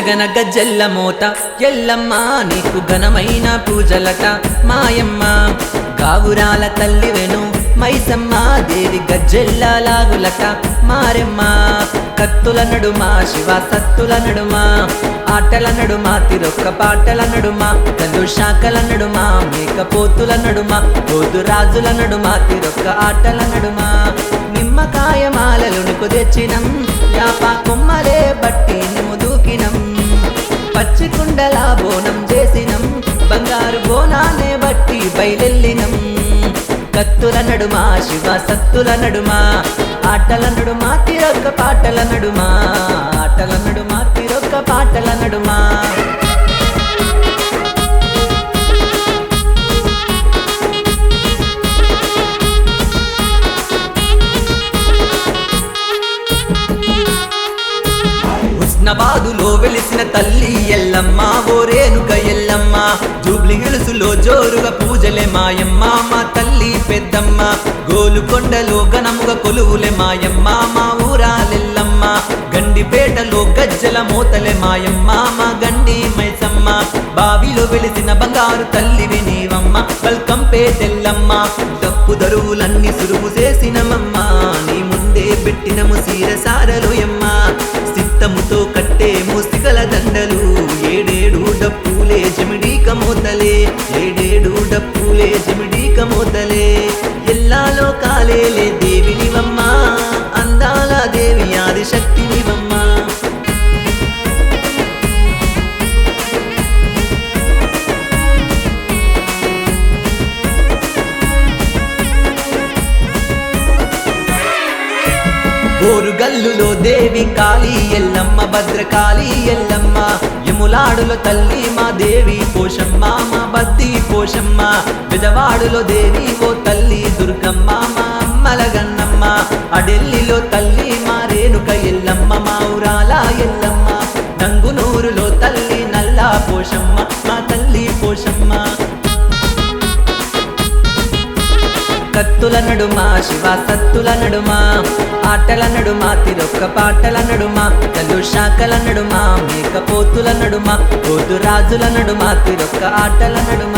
గగన గజ్జెల్ల మోత ఎల్లమ్మ నీకు ఘనమైన పూజలట మాయమ్మ గావురాల తల్లివెను మైసమ్మ దేవి గజ్జెల్ల లాగులట మారెమ్మ కత్తుల నడుమ శివ సత్తుల నడుమ ఆటల నడుమ తిరొక్క పాటల నడుమ కల్లు శాఖల నడుమ మేకపోతుల నడుమ పోతు రాజుల నడుమ తిరొక్క ఆటల నడుమ నిమ్మకాయ మాలలునుకు తెచ్చినం యాప కొమ్మలే బట్టి నిము దూకినం పచ్చి కుండల బోనం చేసినం బంగారు బోనానే బట్టి బయలెల్లినం కత్తుల నడుమ శివ సత్తుల నడుమ ఆటల నడుమ తిరొక్క పాటల నడుమ ఆటల నడుమ తిరొక్క పాటల నడుమ హుస్నాబాదులో వెలిసిన తల్లి ఎల్లమ్మ ఓరేనుక ఎల్లమ్మ జూబ్లీ హిల్సులో జోరుగా పూజలే మాయమ్మ మా తల్లి పెద్దమ్మ గోలుకొండలో ఘనముగా కొలువులే మాయమ్మ మా ఊరాలెల్లమ్మ గండిపేటలో గజ్జల మోతలే మాయమ్మ మా గండి మైసమ్మ బావిలో వెలిసిన బంగారు తల్లివి నీవమ్మ బల్కంపేటెల్లమ్మ డప్పు దరువులన్నీ సురువు చేసినమమ్మ నీ ముందే పెట్టినము సీరసారలోయమ్మ సిత్తముతో కట్టే ముస్తికల దండలు ఏడేడు డప్పులే జమిడీక మోతలే ఏడేడు డప్పులే జమిడీక మోతలే ఎల్లాలో కాలేలే దేవినివమ్మ అందాల దేవి ఆది శక్తినివమ్మ ఓరుగల్లులో దేవి కాళీ ఎల్లమ్మ భద్రకాళీ ఎల్లమ్మ యములాడులో తల్లి మా దేవి పోషమ్మ మా బద్ది పోషమ్మ బెజవాడులో దేవి ఓ తల్లి దుర్గమ్మ మా అమ్మల గన్నమ్మ అడెల్లిలో తల్లి మా రేణుక ఎల్లమ్మ మా ఊరాల ఎల్లమ్మ నంగునూరులో తల్లి నల్లా పోషమ్మ మా తల్లి పోషమ్మ కత్తుల నడుమ శివ సత్తుల నడుమ ఆటల నడుమ తిరొక్క పాటల నడుమ కల్లు శాఖల నడుమ మేకపోతుల నడుమ పోతు రాజుల నడుమ తిరొక్క ఆటల నడుమ